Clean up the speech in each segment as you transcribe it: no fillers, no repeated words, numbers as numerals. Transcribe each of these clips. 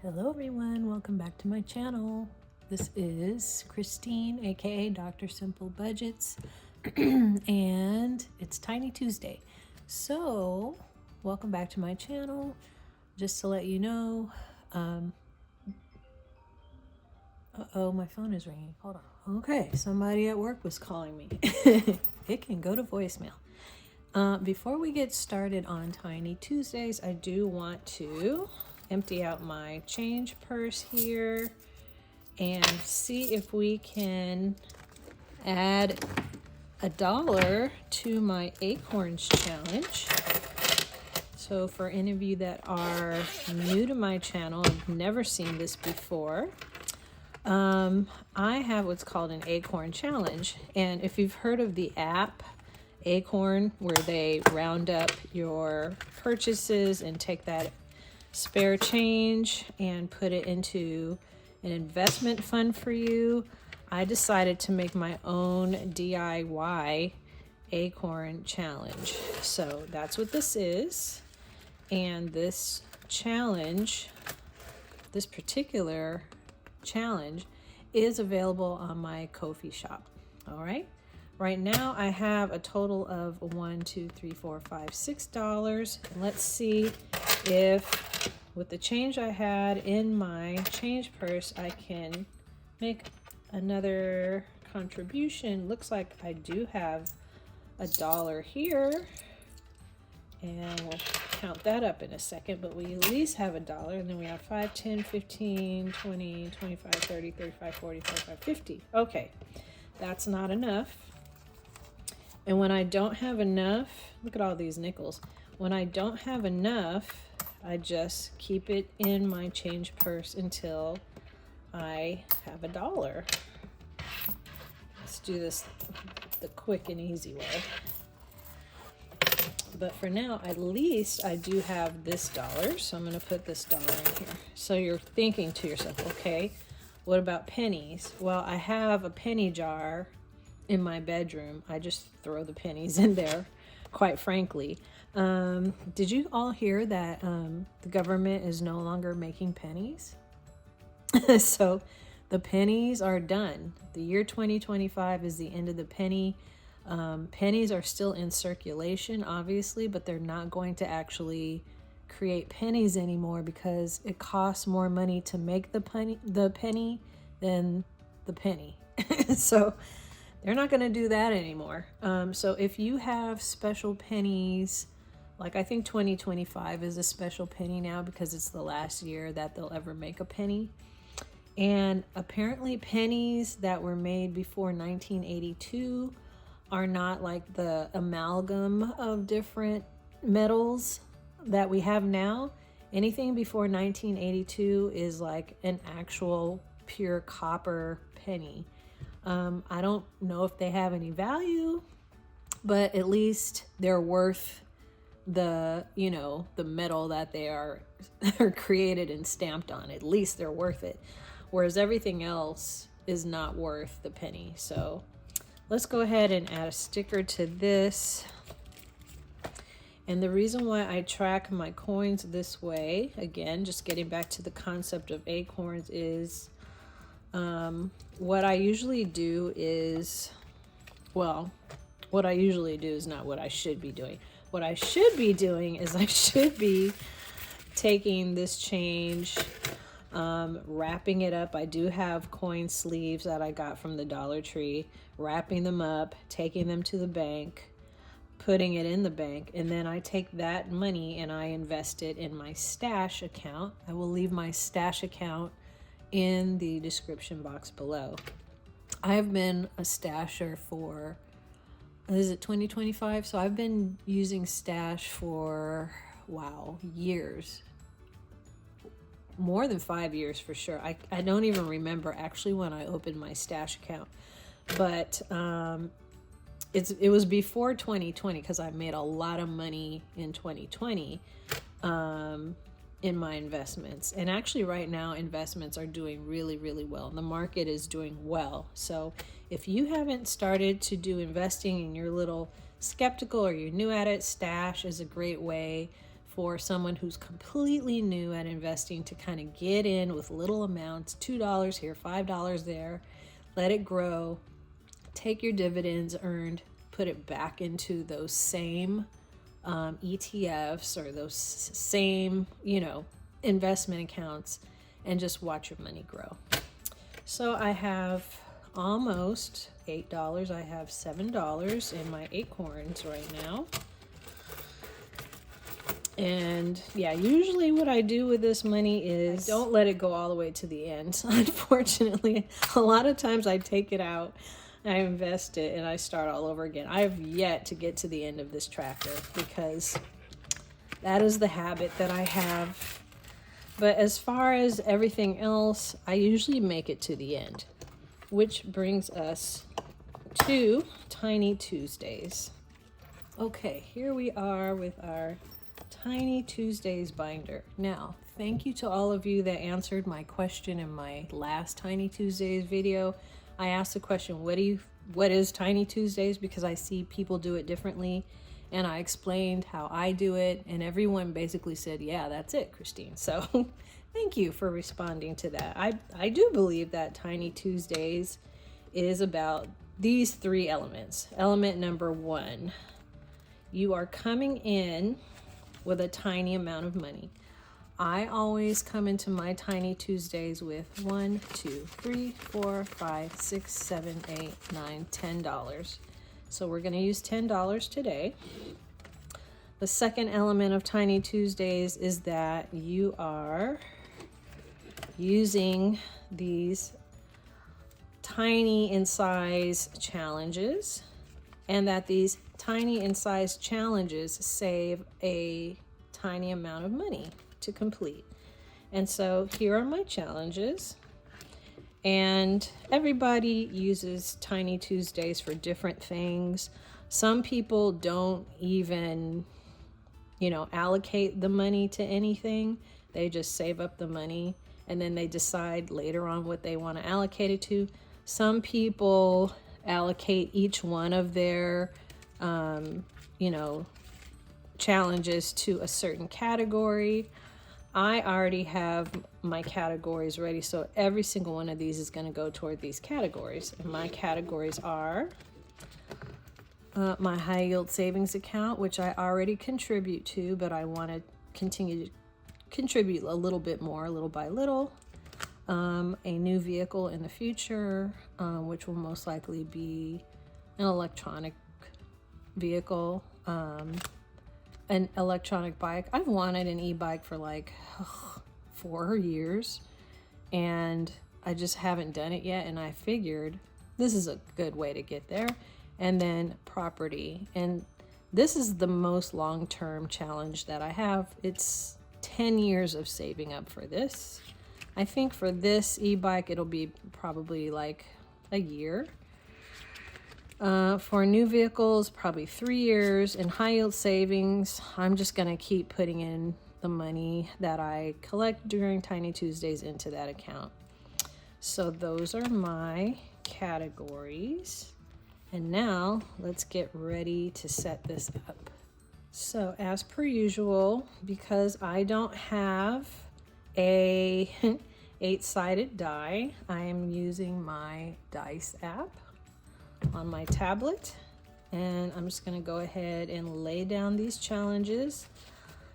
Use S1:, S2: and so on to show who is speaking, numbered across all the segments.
S1: Hello everyone, welcome back to my channel. This is Christine, aka Dr. Simple Budgets, and it's Tiny Tuesday. So, welcome back to my channel. Just to let you know, my phone is ringing. Hold on. Okay, somebody at work was calling me. It can go to voicemail. Before we get started on Tiny Tuesdays, I do want to empty out my change purse here and see if we can add $1 to my Acorns challenge. So for any of you that are new to my channel, I've never seen this before, I have what's called an Acorn challenge. And if you've heard of the app Acorn, where they round up your purchases and take that spare change and put it into an investment fund for you, I decided to make my own DIY Acorn challenge. So that's what this is. And this challenge, this particular challenge, is available on my Ko-fi shop. All right. Right now I have a total of $6. Let's see if with the change I had in my change purse, I can make another contribution. Looks like I do have $1 here, and we'll count that up in a second, but we at least have $1, and then we have 5, 10, 15, 20, 25, 30, 35, 40, 45, 50. Okay, that's not enough. And when I don't have enough, look at all these nickels. When I don't have enough, I just keep it in my change purse until I have $1. Let's do this the quick and easy way. But for now, at least I do have this $1. So I'm going to put this $1 in here. So you're thinking to yourself, okay, what about pennies? Well, I have a penny jar in my bedroom. I just throw the pennies in there, quite frankly. Did you all hear that the government is no longer making pennies? So the pennies are done. The year 2025 is the end of the penny. Pennies are still in circulation, obviously, but they're not going to actually create pennies anymore because it costs more money to make the penny than the penny. So they're not going to do that anymore. So if you have special pennies, like I think 2025 is a special penny now because it's the last year that they'll ever make a penny. And apparently pennies that were made before 1982 are not like the amalgam of different metals that we have now. Anything before 1982 is like an actual pure copper penny. I don't know if they have any value, but at least they're worth the metal that they are created and stamped on. At least they're worth it. Whereas everything else is not worth the penny. So let's go ahead and add a sticker to this. And the reason why I track my coins this way, again, just getting back to the concept of acorns, is what I usually do is not what I should be doing. What I should be doing is I should be taking this change, wrapping it up. I do have coin sleeves that I got from the Dollar Tree, wrapping them up, taking them to the bank, putting it in the bank, and then I take that money and I invest it in my stash account. I will leave my stash account in the description box below. I've been a stasher for, is it 2025? So I've been using Stash for, years. More than 5 years for sure. I don't even remember actually when I opened my Stash account. But it was before 2020 because I made a lot of money in 2020 in my investments. And actually right now investments are doing really, really well. The market is doing well. So if you haven't started to do investing and you're a little skeptical or you're new at it, Stash is a great way for someone who's completely new at investing to kind of get in with little amounts, $2 here, $5 there, let it grow, take your dividends earned, put it back into those same ETFs or those same, investment accounts, and just watch your money grow. So I have almost $8. I have $7 in my acorns right now. And yeah, usually what I do with this money is I don't let it go all the way to the end. Unfortunately, a lot of times I take it out, I invest it, and I start all over again. I have yet to get to the end of this tracker because that is the habit that I have. But as far as everything else, I usually make it to the end, which brings us to Tiny Tuesdays. Okay, here we are with our Tiny Tuesdays binder. Now, thank you to all of you that answered my question in my last Tiny Tuesdays video. I asked the question, what is Tiny Tuesdays? Because I see people do it differently, and I explained how I do it, and everyone basically said, yeah, that's it, Christine. So thank you for responding to that. I do believe that Tiny Tuesdays is about these 3 elements. Element number 1, you are coming in with a tiny amount of money. I always come into my Tiny Tuesdays with $1, $2, $3, $4, $5, $6, $7, $8, $9, $10. So we're going to use $10 today. The second element of Tiny Tuesdays is that you are using these tiny in size challenges, and that these tiny in size challenges save a tiny amount of money to complete. And so here are my challenges, and everybody uses Tiny Tuesdays for different things. Some people don't even, allocate the money to anything. They just save up the money and then they decide later on what they want to allocate it to. Some people allocate each one of their challenges to a certain category. I already have my categories ready, so every single one of these is going to go toward these categories. And my categories are my high yield savings account, which I already contribute to, but I want to continue to contribute a little bit more, little by little. A new vehicle in the future, which will most likely be an electronic vehicle, an electronic bike. I've wanted an e-bike for like 4 years, and I just haven't done it yet, and I figured this is a good way to get there. And then property, and this is the most long-term challenge that I have. It's 10 years of saving up for this. I think for this e-bike it'll be probably like a year. For new vehicles, probably 3 years. And high yield savings, I'm just gonna keep putting in the money that I collect during Tiny Tuesdays into that account. So those are my categories. And now let's get ready to set this up. So as per usual, because I don't have a 8-sided die, I am using my dice app on my tablet, and I'm just going to go ahead and lay down these challenges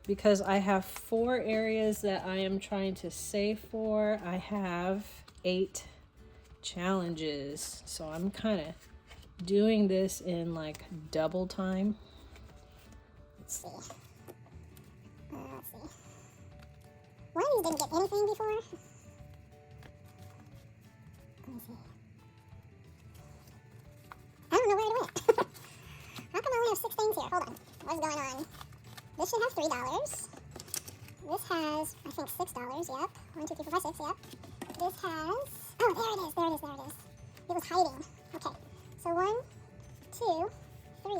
S1: because I have 4 areas that I am trying to save for. I have 8 challenges, so I'm kind of doing this in like double time. Let's see.
S2: One of these didn't get anything before. Let me see. I don't know where it went. How come I only have 6 things here? Hold on. What's going on? This should have $3. This has, I think, $6. Yep. 1, 2, 3, 4, 5, 6. Yep. This has. Oh, there it is. There it is. There it is. It was hiding. Okay. So 1, 2, 3,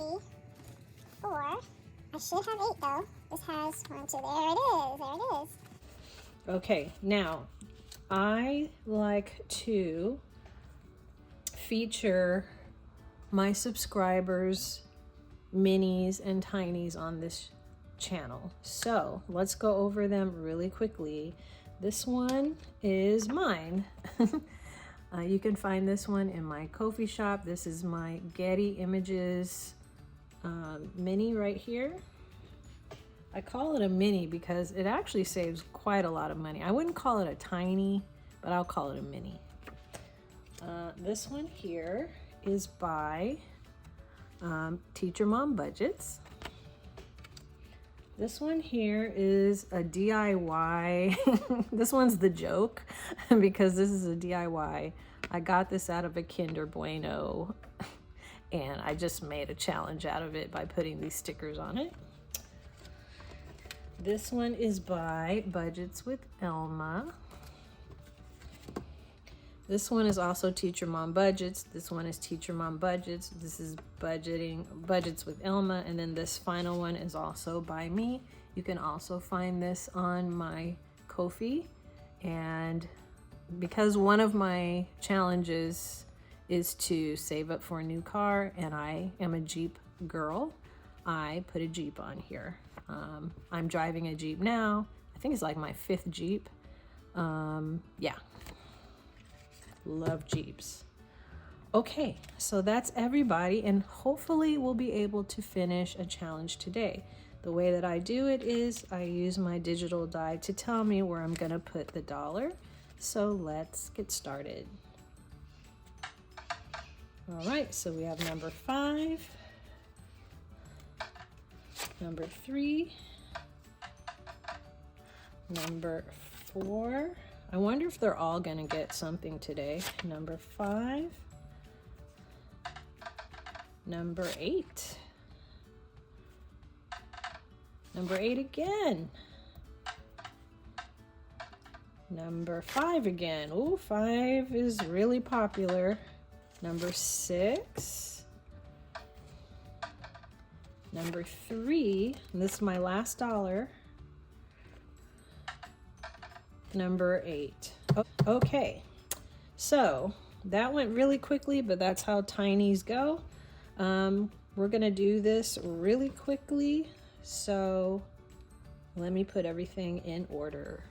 S2: 4. I should have 8 though. This has 1, 2. There it is. There it is.
S1: Okay, now I like to feature my subscribers' minis and tinies on this channel. So let's go over them really quickly. This one is mine. You can find this one in my Ko-fi shop. This is my Getty Images mini right here. I call it a mini because it actually saves quite a lot of money. I wouldn't call it a tiny, but I'll call it a mini. This one here is by Teacher Mom Budgets. This one here is a DIY. This one's the joke because this is a DIY. I got this out of a Kinder Bueno and I just made a challenge out of it by putting these stickers on it. This one is by Budgets with Elma. This one is also Teacher Mom Budgets. This one is Teacher Mom Budgets. This is Budgets with Elma. And then this final one is also by me. You can also find this on my Ko-fi. And because one of my challenges is to save up for a new car, and I am a Jeep girl, I put a Jeep on here. I'm driving a Jeep now. I think it's like my 5th Jeep. Yeah. Love Jeeps. Okay, so that's everybody, and hopefully we'll be able to finish a challenge today. The way that I do it is I use my digital die to tell me where I'm gonna put the dollar. So let's get started. All right, so we have number 5, number 3, number 4. I wonder if they're all gonna get something today. Number 5, number 8, number 8 again, number 5 again. Oh, 5 is really popular. Number 6, number 3, and this is my last dollar. Number 8. Okay, so that went really quickly, but that's how tinies go. We're gonna do this really quickly, so let me put everything in order.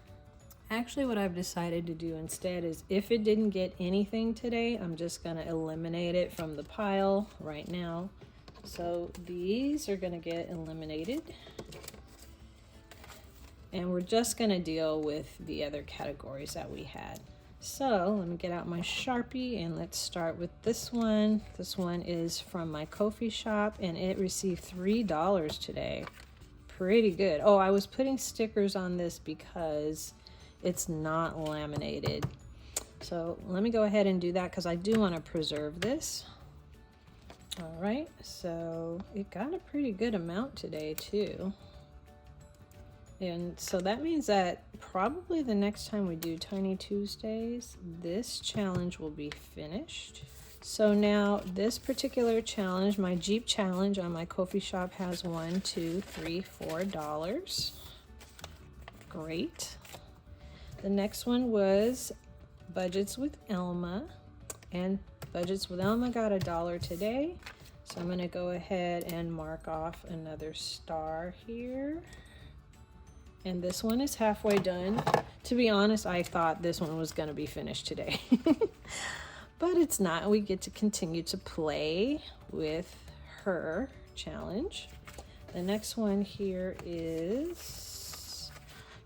S1: Actually, what I've decided to do instead is if it didn't get anything today, I'm just gonna eliminate it from the pile right now. So these are gonna get eliminated. And we're just gonna deal with the other categories that we had. So let me get out my Sharpie and let's start with this one. This one is from my Ko-fi shop and it received $3 today. Pretty good. Oh, I was putting stickers on this because it's not laminated. So let me go ahead and do that because I do want to preserve this. All right, so it got a pretty good amount today too. And so that means that probably the next time we do Tiny Tuesdays, this challenge will be finished. So now this particular challenge, my Jeep challenge on my Ko-fi shop has $1, $2, $3, $4. Great. The next one was Budgets with Elma, and Budgets with Elma got $1 today. So I'm gonna go ahead and mark off another star here. And this one is halfway done. To be honest, I thought this one was gonna be finished today. But it's not. We get to continue to play with her challenge. The next one here is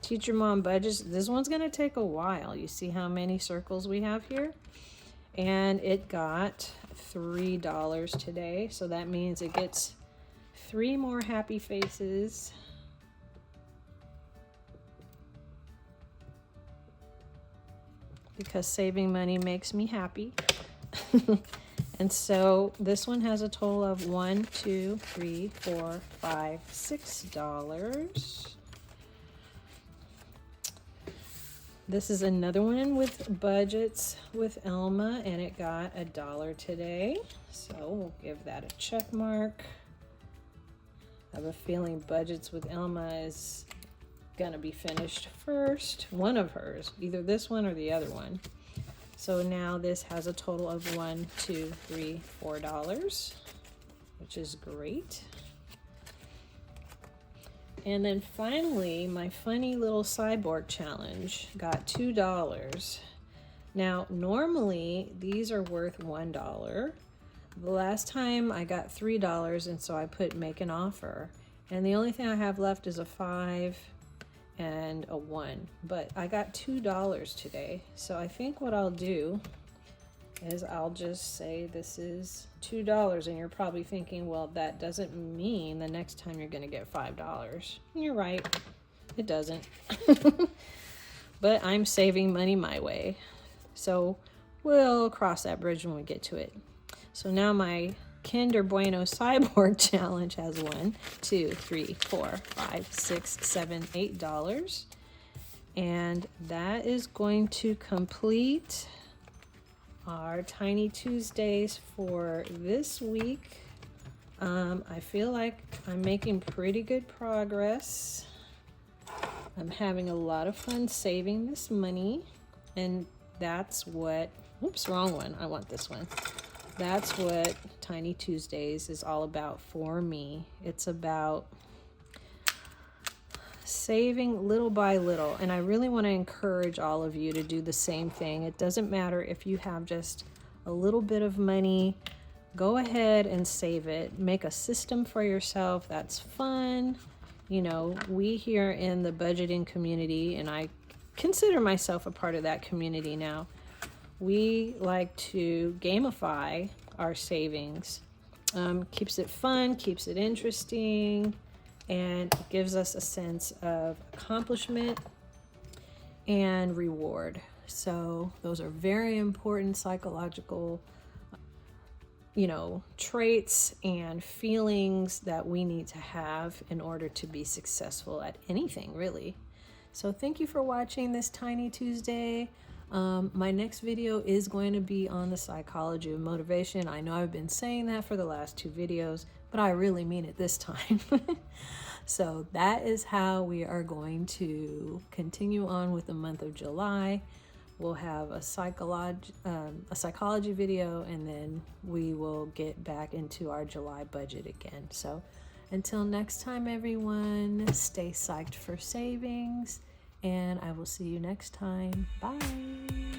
S1: Teacher Mom Budgets. This one's gonna take a while. You see how many circles we have here? And it got $3 today. So that means it gets 3 more happy faces. Because saving money makes me happy. And so this one has a total of $1, $2, $3, $4, $5, $6. This is another one with Budgets with Elma, and it got $1 today. So we'll give that a check mark. I have a feeling Budgets with Elma is gonna be finished first. One of hers, either this one or the other one. So now this has a total of $1, $2, $3, $4, which is great. And then finally, my funny little cyborg challenge got $2. Now, normally these are worth $1. The last time I got $3, and so I put make an offer. And the only thing I have left is a 5 and a 1. But I got $2 today. So I think what I'll do is I'll just say this is $2. And you're probably thinking, well, that doesn't mean the next time you're going to get $5. You're right. It doesn't. But I'm saving money my way. So we'll cross that bridge when we get to it. So now my Kinder Bueno Cyborg Challenge has 1, 2, 3, 4, 5, 6, 7, $8. And that is going to complete our Tiny Tuesdays for this week. I feel like I'm making pretty good progress. I'm having a lot of fun saving this money, and that's what, oops, wrong one. I want this one. That's what Tiny Tuesdays is all about for me. It's about saving little by little, and I really want to encourage all of you to do the same thing. It doesn't matter if you have just a little bit of money. Go ahead and save it. Make a system for yourself that's fun. You know, we here in the budgeting community, and I consider myself a part of that community now, we like to gamify our savings. Keeps it fun, keeps it interesting, and gives us a sense of accomplishment and reward. So those are very important psychological, traits and feelings that we need to have in order to be successful at anything, really. So thank you for watching this Tiny Tuesday. My next video is going to be on the psychology of motivation. I know I've been saying that for the last 2 videos, but I really mean it this time. So that is how we are going to continue on with the month of July. We'll have a psychology video, and then we will get back into our July budget again. So until next time, everyone, stay psyched for savings, and I will see you next time. Bye.